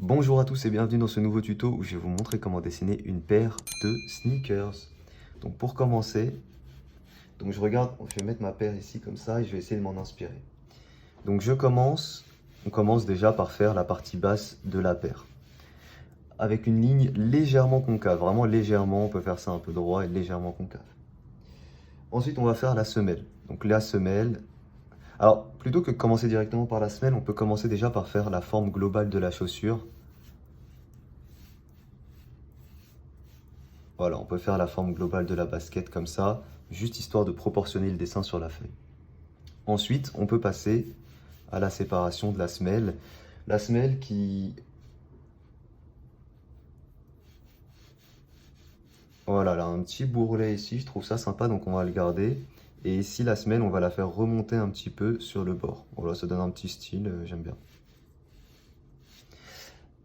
Bonjour à tous et bienvenue dans ce nouveau tuto où je vais vous montrer comment dessiner une paire de sneakers. Donc pour commencer, je vais mettre ma paire ici comme ça et je vais essayer de m'en inspirer. Donc on commence déjà par faire la partie basse de la paire. Avec une ligne légèrement concave, vraiment légèrement, on peut faire ça un peu droit et légèrement concave. Ensuite on va faire la semelle. Donc la semelle, alors plutôt que de commencer directement par la semelle, on peut commencer déjà par faire la forme globale de la chaussure. Voilà, on peut faire la forme globale de la basket comme ça, juste histoire de proportionner le dessin sur la feuille. Ensuite, on peut passer à la séparation de la semelle. La semelle qui... Voilà, elle a un petit bourrelet ici, je trouve ça sympa, donc on va le garder. Et ici, la semelle, on va la faire remonter un petit peu sur le bord. Voilà, ça donne un petit style, j'aime bien.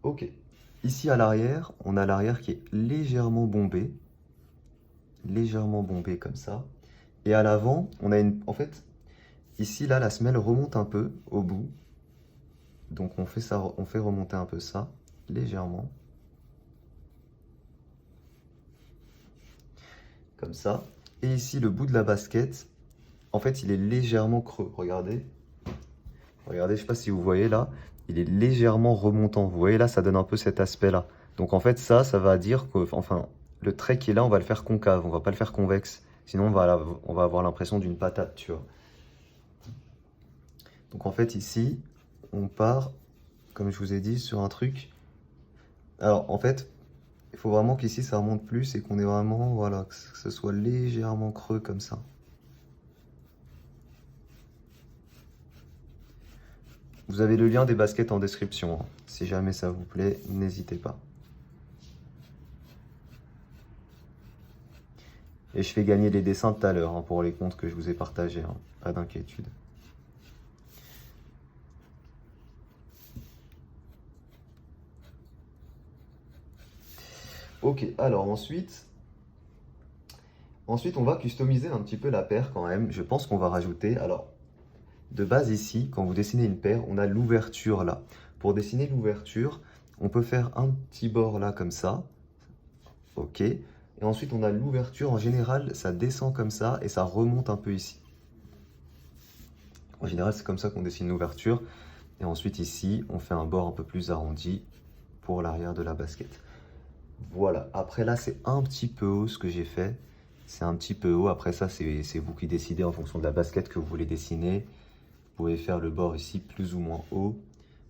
Ok. Ici, à l'arrière, on a l'arrière qui est légèrement bombé. Légèrement bombé comme ça. Et à l'avant, on a une... En fait, ici, là, la semelle remonte un peu au bout. Donc on fait ça, on fait remonter un peu ça, légèrement. Comme ça. Et ici, le bout de la basket, en fait, il est légèrement creux. Regardez. Regardez, je ne sais pas si vous voyez là, il est légèrement remontant. Vous voyez là, ça donne un peu cet aspect-là. Donc en fait, ça va dire que, enfin, le trait qui est là, on va le faire concave, on va pas le faire convexe. Sinon, on va avoir l'impression d'une patate, tu vois. Donc en fait, ici, on part, comme je vous ai dit, sur un truc. Alors en fait, il faut vraiment qu'ici ça remonte plus et qu'on ait vraiment, voilà, que ce soit légèrement creux comme ça. Vous avez le lien des baskets en description, hein. Si jamais ça vous plaît, n'hésitez pas. Et je fais gagner les dessins tout à l'heure, hein, pour les comptes que je vous ai partagés, hein. Pas d'inquiétude. Ok, alors ensuite on va customiser un petit peu la paire quand même. Je pense qu'on va rajouter, alors de base ici, quand vous dessinez une paire, on a l'ouverture là. Pour dessiner l'ouverture, on peut faire un petit bord là comme ça. Ok. Et ensuite, on a l'ouverture. En général, ça descend comme ça et ça remonte un peu ici. En général, c'est comme ça qu'on dessine l'ouverture. Et ensuite, ici, on fait un bord un peu plus arrondi pour l'arrière de la basket. Voilà. Après, là, c'est un petit peu haut ce que j'ai fait. C'est un petit peu haut. Après ça, c'est vous qui décidez en fonction de la basket que vous voulez dessiner. Vous pouvez faire le bord ici plus ou moins haut.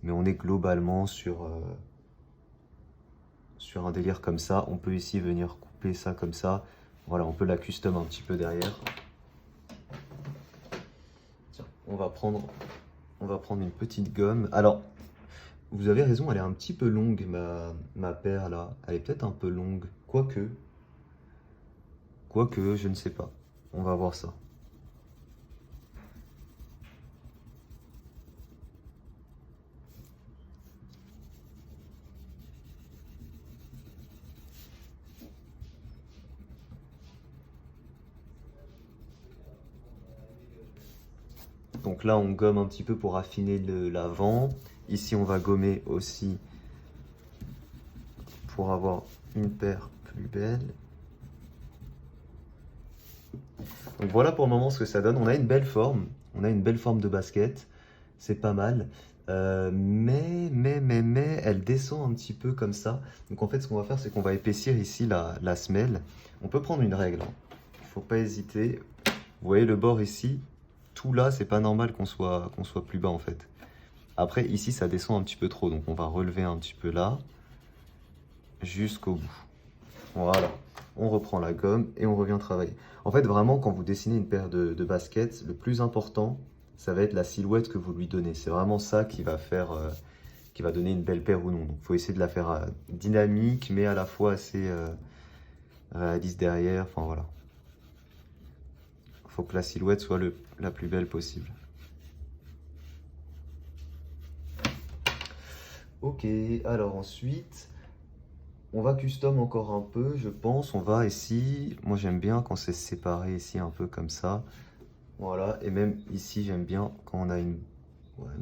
Mais on est globalement sur un délire comme ça. On peut ici venir couper ça comme ça. Voilà, on peut la custom un petit peu derrière. Tiens, on va prendre une petite gomme. Alors, vous avez raison, elle est un petit peu longue, ma paire là. Elle est peut-être un peu longue. Quoique, je ne sais pas. On va voir ça. Donc là, on gomme un petit peu pour affiner l'avant. Ici, on va gommer aussi pour avoir une paire plus belle. Donc voilà pour le moment ce que ça donne. On a une belle forme. On a une belle forme de basket. C'est pas mal. Mais, elle descend un petit peu comme ça. Donc en fait, ce qu'on va faire, c'est qu'on va épaissir ici la semelle. On peut prendre une règle, hein. Il ne faut pas hésiter. Vous voyez le bord ici, tout là, c'est pas normal qu'on soit plus bas en fait. Après, ici, ça descend un petit peu trop. Donc on va relever un petit peu là, jusqu'au bout. Voilà. On reprend la gomme et on revient travailler. En fait, vraiment, quand vous dessinez une paire de baskets, le plus important, ça va être la silhouette que vous lui donnez. C'est vraiment ça qui va faire, qui va donner une belle paire ou non. Donc, il faut essayer de la faire dynamique, mais à la fois assez réaliste derrière. Enfin, voilà. Il faut que la silhouette soit la plus belle possible. Ok, alors ensuite, on va custom encore un peu, je pense. On va ici, moi j'aime bien quand c'est séparé ici un peu comme ça. Voilà, et même ici j'aime bien quand on a une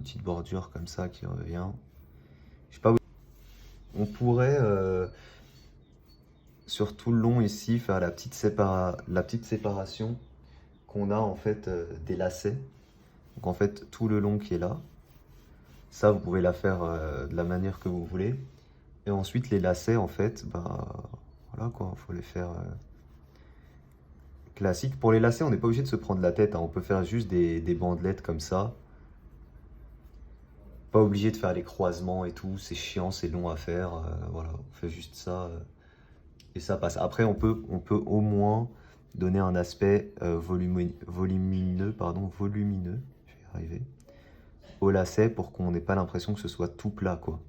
petite bordure comme ça qui revient. Je sais pas où... On pourrait, sur tout le long ici, faire la petite séparation qu'on a en fait des lacets. Donc en fait, tout le long qui est là. Ça, vous pouvez la faire de la manière que vous voulez. Et ensuite, les lacets, en fait, bah, voilà quoi, il faut les faire classiques. Pour les lacets, on n'est pas obligé de se prendre la tête, hein. On peut faire juste des bandelettes comme ça. Pas obligé de faire les croisements et tout, c'est chiant, c'est long à faire. Voilà, on fait juste ça et ça passe. Après, on peut au moins donner un aspect volumineux, volumineux, je vais y arriver, au lacet pour qu'on n'ait pas l'impression que ce soit tout plat, quoi.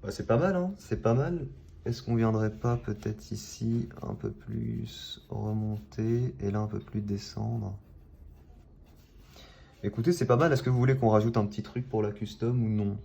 Bah, c'est pas mal, hein, c'est pas mal. Est-ce qu'on viendrait pas peut-être ici un peu plus remonter et là un peu plus descendre? Écoutez, c'est pas mal. Est-ce que vous voulez qu'on rajoute un petit truc pour la custom ou non?